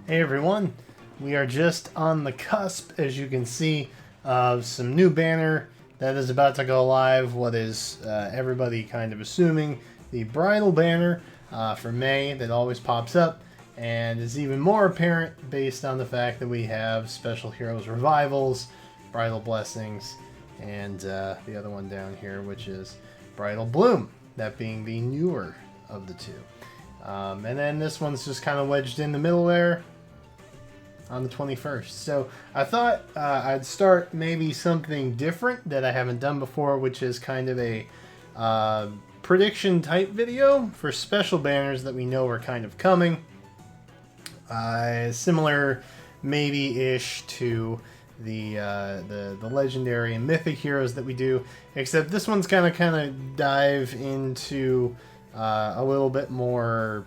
Hey everyone, we are just on the cusp, as you can see, of some new banner that is about to go live. What is everybody kind of assuming the bridal banner for May that always pops up, and is even more apparent based on the fact that we have Special Heroes Revivals, Bridal Blessings, and the other one down here, which is Bridal Bloom, that being the newer of the two. And then this one's just kind of wedged in the middle there on the 21st. So I thought I'd start maybe something different that I haven't done before, which is kind of a prediction type video for special banners that we know are kind of coming. Similar maybe-ish to the legendary and mythic heroes that we do, except this one's kind of dive into a little bit more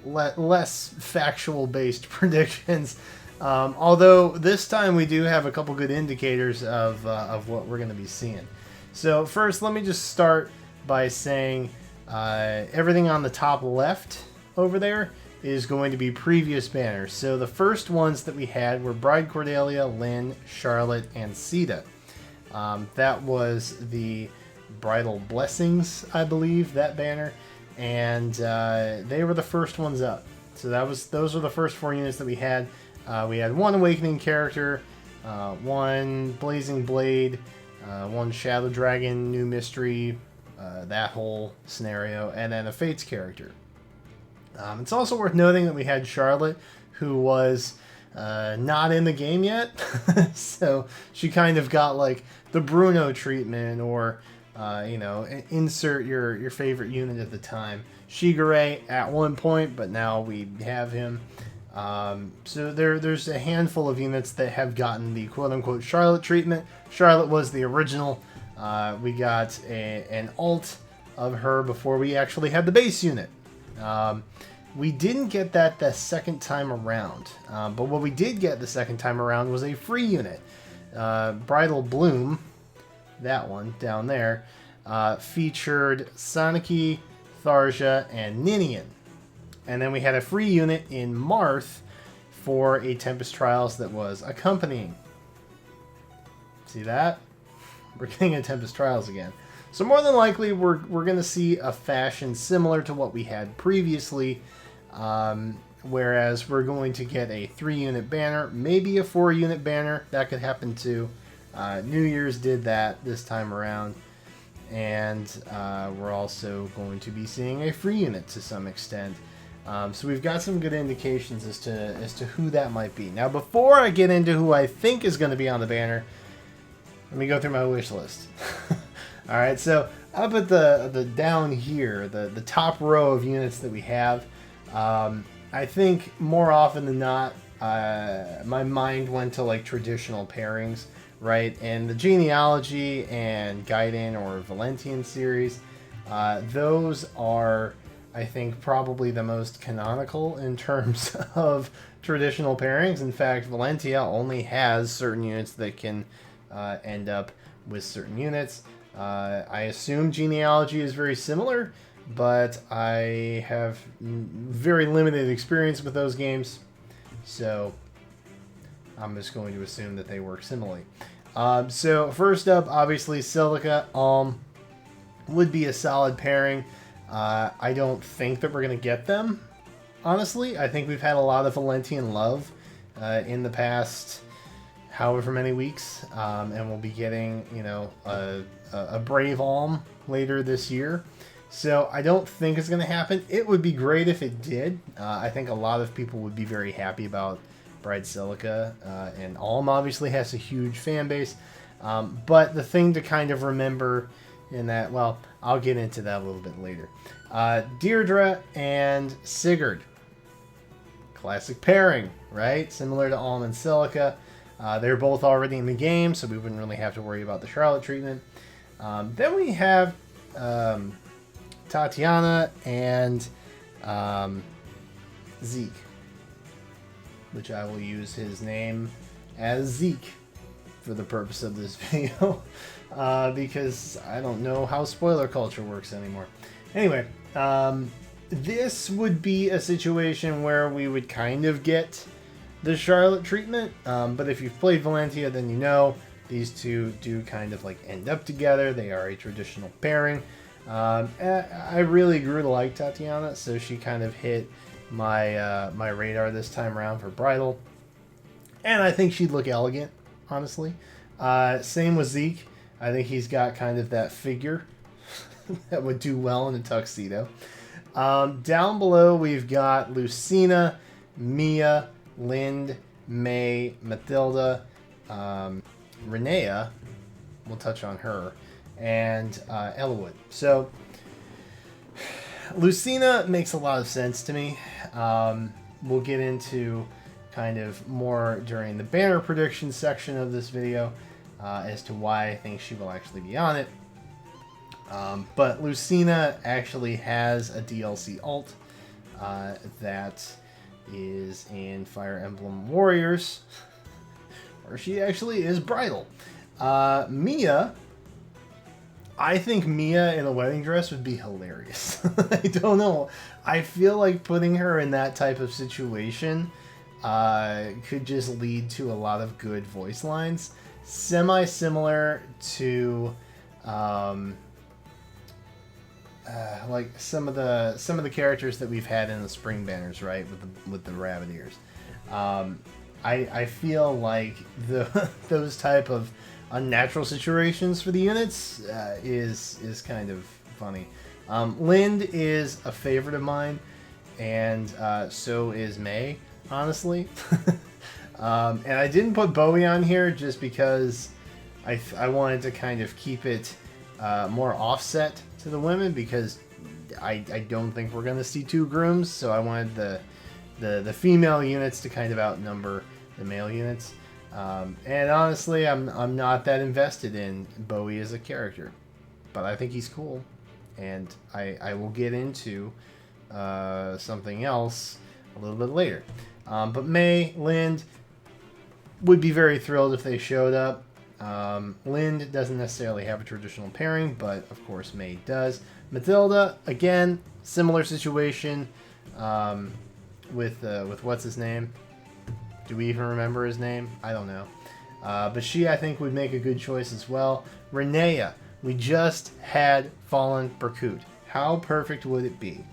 less factual based predictions, although this time we do have a couple good indicators of what we're going to be seeing. So first, let me just start by saying everything on the top left over there is going to be previous banners. So the first ones that we had were Bride Cordelia, Lynn, Charlotte, and Sita. That was the Bridal Blessings, I believe, that banner, and they were the first ones up. So those were the first 4 units that we had. We had one Awakening character, one Blazing Blade, one Shadow Dragon, New Mystery, that whole scenario, and then a Fates character. It's also worth noting that we had Charlotte, who was not in the game yet, so she kind of got like the Bruno treatment, or insert your favorite unit at the time. Shigure at one point, but now we have him. So there's a handful of units that have gotten the quote-unquote Charlotte treatment. Charlotte was the original. We got an alt of her before we actually had the base unit. We didn't get that the second time around, but what we did get the second time around was a free unit. Bridal Bloom, that one down there, featured Soniki, Tharja, and Ninian. And then we had a free unit in Marth for a Tempest Trials that was accompanying. See that? We're getting a Tempest Trials again. So more than likely, we're going to see a fashion similar to what we had previously, whereas we're going to get a 3-unit banner, maybe a 4-unit banner. That could happen too. New Year's did that this time around, and we're also going to be seeing a free unit to some extent. So we've got some good indications as to who that might be. Now, before I get into who I think is going to be on the banner, let me go through my wish list. All right, so up at the down here, the top row of units that we have, I think more often than not, my mind went to like traditional pairings, right? And the Genealogy and Gaiden or Valentian series, those are, I think, probably the most canonical in terms of traditional pairings. In fact, Valentia only has certain units that can end up with certain units. I assume Genealogy is very similar, but I have very limited experience with those games, so I'm just going to assume that they work similarly. So first up, obviously, Silica would be a solid pairing. I don't think that we're going to get them, honestly. I think we've had a lot of Valentian love in the past however many weeks, and we'll be getting, a Brave Alm later this year. So I don't think it's going to happen. It would be great if it did. I think a lot of people would be very happy about Bride Silica, and Alm obviously has a huge fan base. But the thing to kind of remember in that, well, I'll get into that a little bit later. Deirdre and Sigurd. Classic pairing, right? Similar to Alm and Silica. They're both already in the game, so we wouldn't really have to worry about the Charlotte treatment. Then we have Tatiana and Zeke, which I will use his name as Zeke for the purpose of this video, because I don't know how spoiler culture works anymore. Anyway, this would be a situation where we would kind of get the Charlotte treatment. But if you've played Valentia, then you know these two do kind of like end up together. They are a traditional pairing. I really grew to like Tatiana, so she kind of hit my my radar this time around for bridal. And I think she'd look elegant, honestly. Same with Zeke. I think he's got kind of that figure that would do well in a tuxedo. Down below, we've got Lucina, Mia, Lind, May, Matilda, Renea. We'll touch on her. And Elwood. So, Lucina makes a lot of sense to me. We'll get into kind of more during the banner prediction section of this video as to why I think she will actually be on it. But Lucina actually has a DLC alt that is in Fire Emblem Warriors, where she actually is bridal. Mia, I think Mia in a wedding dress would be hilarious. I don't know. I feel like putting her in that type of situation could just lead to a lot of good voice lines. Semi-similar to like some of the characters that we've had in the spring banners, right? With the rabbit ears. I feel like those type of unnatural situations for the units is kind of funny. Lind is a favorite of mine, and so is May, honestly. And I didn't put Bowie on here just because I wanted to kind of keep it more offset to the women, because I don't think we're going to see two grooms, so I wanted the female units to kind of outnumber the male units. And honestly, I'm not that invested in Bowie as a character, but I think he's cool, and I will get into something else a little bit later. But May, Lind, would be very thrilled if they showed up. Lind doesn't necessarily have a traditional pairing, but of course May does. Matilda, again, similar situation with what's his name? Do we even remember his name? I don't know. But she, I think, would make a good choice as well. Renea, we just had Fallen Berkut. How perfect would it be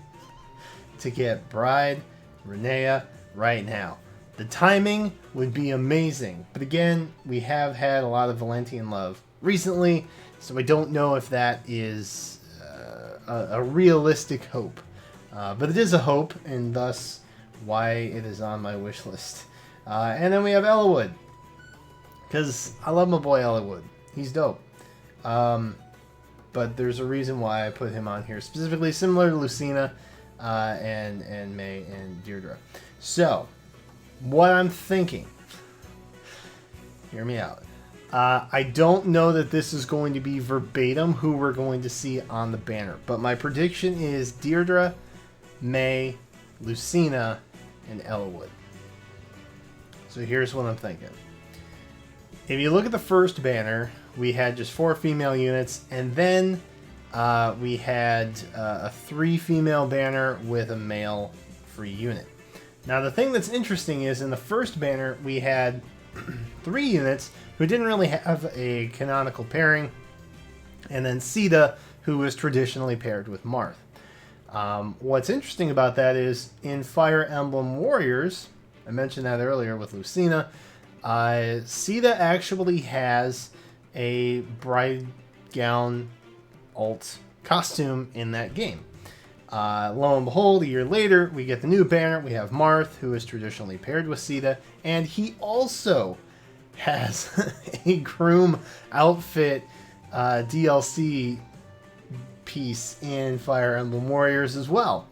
to get Bride Renea right now? The timing would be amazing. But again, we have had a lot of Valentian love recently, so I don't know if that is a realistic hope. But it is a hope, and thus why it is on my wish list. And then we have Elwood, because I love my boy Elwood. He's dope. But there's a reason why I put him on here, specifically similar to Lucina and May and Deirdre. So, what I'm thinking, hear me out. I don't know that this is going to be verbatim who we're going to see on the banner, but my prediction is Deirdre, May, Lucina, and Elwood. So here's what I'm thinking. If you look at the first banner, we had just 4 female units, and then we had a 3 female banner with a male free unit. Now the thing that's interesting is in the first banner we had 3 units who didn't really have a canonical pairing, and then Sita, who was traditionally paired with Marth. What's interesting about that is in Fire Emblem Warriors, I mentioned that earlier with Lucina, Sita actually has a bride gown alt costume in that game. Lo and behold, a year later, we get the new banner. We have Marth, who is traditionally paired with Sita, and he also has a groom outfit DLC piece in Fire Emblem Warriors as well.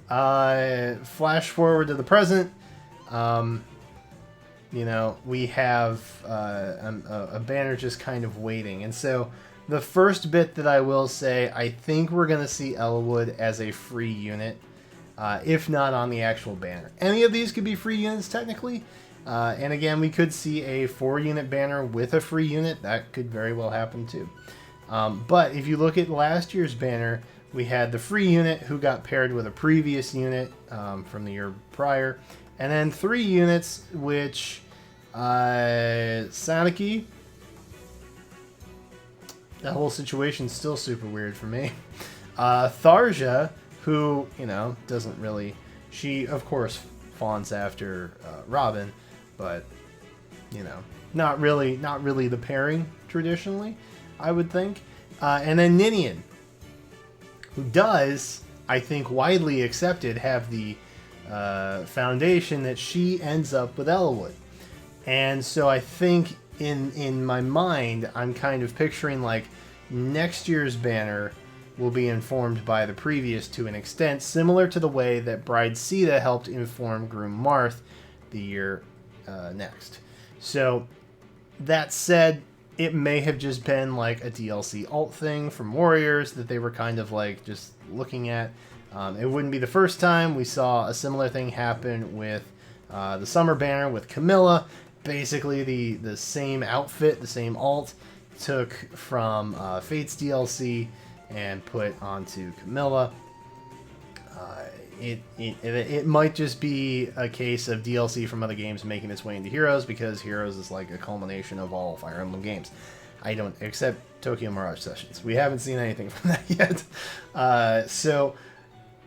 Flash forward to the present. You know, we have a banner just kind of waiting. And so the first bit that I will say, I think we're going to see Elwood as a free unit, if not on the actual banner. Any of these could be free units technically. And again, we could see a 4-unit banner with a free unit. That could very well happen too. But if you look at last year's banner, We had the free unit who got paired with a previous unit from the year prior. And then 3 units, which Saniki. That whole situation's still super weird for me. Tharja, who, you know, doesn't really... She, of course, fawns after Robin, but, you know, not really the pairing traditionally, I would think. And then Ninian, who does, I think, widely accepted, have the foundation that she ends up with Elwood. And so I think in my mind, I'm kind of picturing like next year's banner will be informed by the previous to an extent, similar to the way that Bride Sita helped inform Groom Marth the year next. So that said, it may have just been like a DLC alt thing from Warriors that they were kind of like just looking at. It wouldn't be the first time. We saw a similar thing happen with the Summer banner with Camilla. Basically the same outfit, the same alt, took from Fate's DLC and put onto Camilla. It might just be a case of DLC from other games making its way into Heroes, because Heroes is like a culmination of all Fire Emblem games. Except Tokyo Mirage Sessions. We haven't seen anything from that yet. So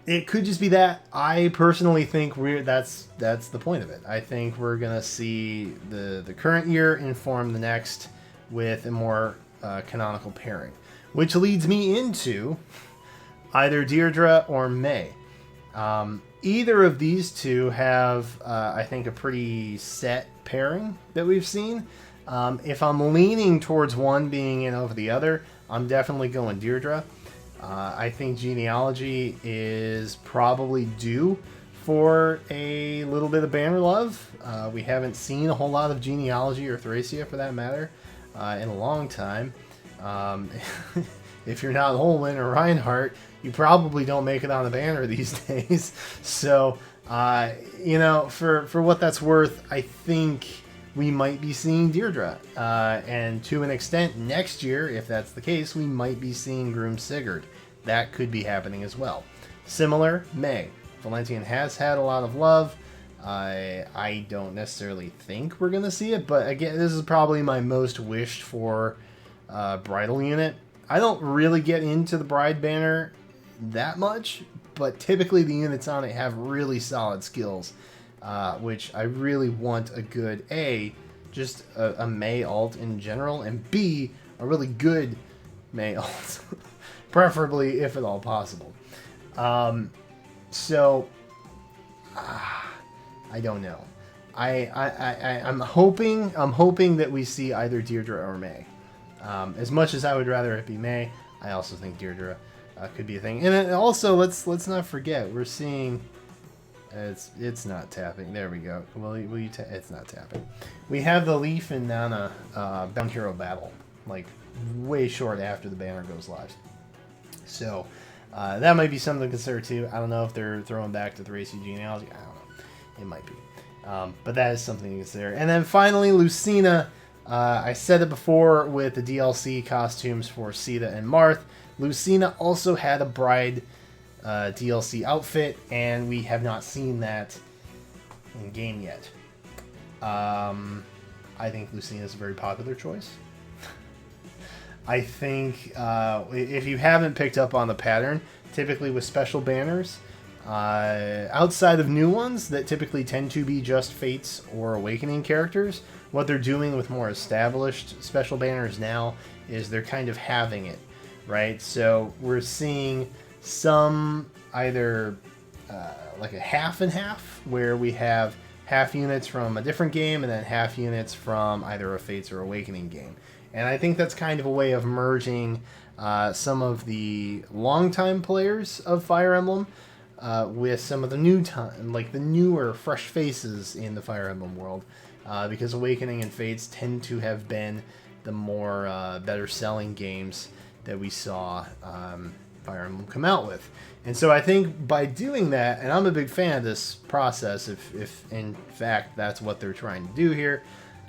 it could just be that. I personally think that's the point of it. I think we're gonna see the current year inform the next with a more canonical pairing, which leads me into either Deirdre or May. Either of these two have, I think, a pretty set pairing that we've seen. If I'm leaning towards one being in over the other, I'm definitely going Deirdre. I think Genealogy is probably due for a little bit of banner love. We haven't seen a whole lot of Genealogy, or Thracia for that matter, in a long time. If you're not Olwen or Reinhardt, you probably don't make it on the banner these days. So, you know, for what that's worth, I think we might be seeing Deirdre. And to an extent, next year, if that's the case, we might be seeing Groom Sigurd. That could be happening as well. Similar, May. Valentian has had a lot of love. I don't necessarily think we're going to see it, but again, this is probably my most wished for bridal unit. I don't really get into the Bride banner that much, but typically the units on it have really solid skills, which I really want a good just a May alt in general, and B, a really good May alt, preferably if at all possible. So I don't know. I'm hoping that we see either Deirdre or May. As much as I would rather it be May, I also think Deirdre could be a thing. And then also, let's not forget, we're seeing it's not tapping. There we go. Will you it's not tapping. We have the Leaf and Nana Bound Hero battle, like way short after the banner goes live. So that might be something to consider too. I don't know if they're throwing back to Thracia Genealogy. I don't know. It might be. But that is something to consider. And then finally, Lucina. I said it before with the DLC costumes for Sita and Marth. Lucina also had a Bride DLC outfit, and we have not seen that in game yet. I think Lucina is a very popular choice. I think if you haven't picked up on the pattern, typically with special banners, outside of new ones that typically tend to be just Fates or Awakening characters, what they're doing with more established special banners now is they're kind of halving it, right? So we're seeing some either like a half and half, where we have half units from a different game and then half units from either a Fates or Awakening game. And I think that's kind of a way of merging some of the longtime players of Fire Emblem with some of the the newer, fresh faces in the Fire Emblem world. Because Awakening and Fates tend to have been the more better selling games that we saw Fire Emblem come out with. And so I think by doing that, and I'm a big fan of this process, if in fact that's what they're trying to do here,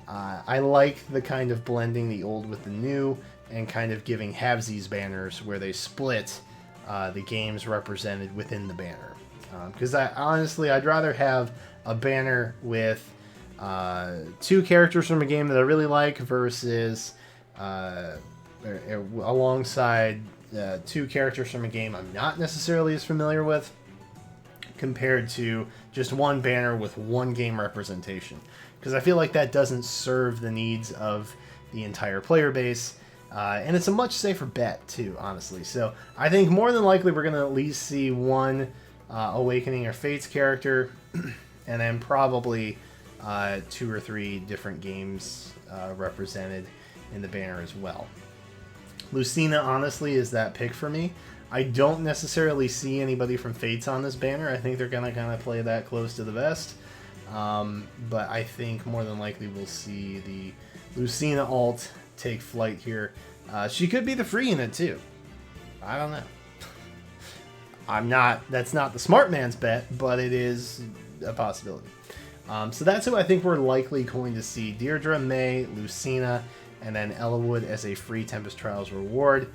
I like the kind of blending the old with the new and kind of giving halvesies banners where they split the games represented within the banner. Because I'd rather have a banner with 2 characters from a game that I really like versus alongside 2 characters from a game I'm not necessarily as familiar with, compared to just one banner with 1 game representation. Because I feel like that doesn't serve the needs of the entire player base. And it's a much safer bet, too, honestly. So I think more than likely we're going to at least see 1 Awakening or Fates character, and then probably 2 or 3 different games represented in the banner as well. Lucina, honestly, is that pick for me. I don't necessarily see anybody from Fates on this banner. I think they're going to kind of play that close to the vest. But I think more than likely we'll see the Lucina alt take flight here. She could be the free unit too. I don't know. That's not the smart man's bet, but it is a possibility. So that's who I think we're likely going to see. Deirdre, May, Lucina, and then Ellawood as a free Tempest Trials reward,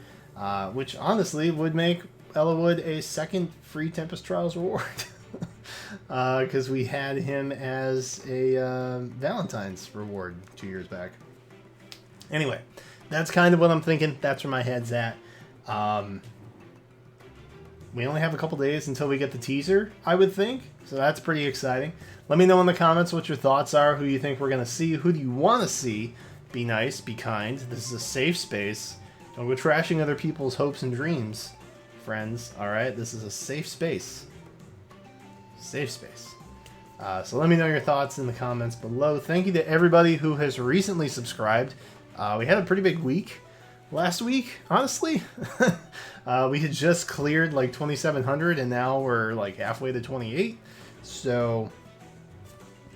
which honestly would make Ellawood a second free Tempest Trials reward. Because we had him as a Valentine's reward 2 years back. Anyway, that's kind of what I'm thinking. That's where my head's at. We only have a couple days until we get the teaser, I would think. So that's pretty exciting. Let me know in the comments what your thoughts are, who you think we're going to see, who do you want to see. Be nice, be kind. This is a safe space. Don't go trashing other people's hopes and dreams, friends. All right, this is a safe space. Safe space. So let me know your thoughts in the comments below. Thank you to everybody who has recently subscribed. We had a pretty big week last week, honestly. We had just cleared like 2,700 and now we're like halfway to 28. So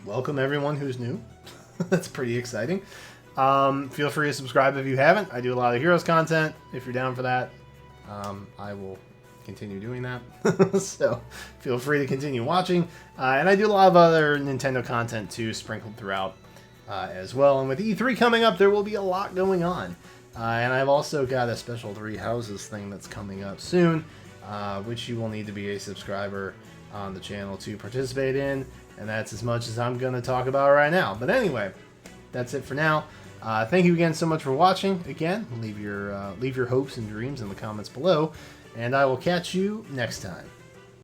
welcome everyone who's new. That's pretty exciting. Feel free to subscribe if you haven't. I do a lot of Heroes content. If you're down for that, I will continue doing that. So feel free to continue watching. And I do a lot of other Nintendo content too, sprinkled throughout as well. And with E3 coming up, there will be a lot going on. And I've also got a special 3 houses thing that's coming up soon, which you will need to be a subscriber on the channel to participate in. And that's as much as I'm going to talk about right now. But anyway, that's it for now. Thank you again so much for watching. Again, leave your hopes and dreams in the comments below. And I will catch you next time.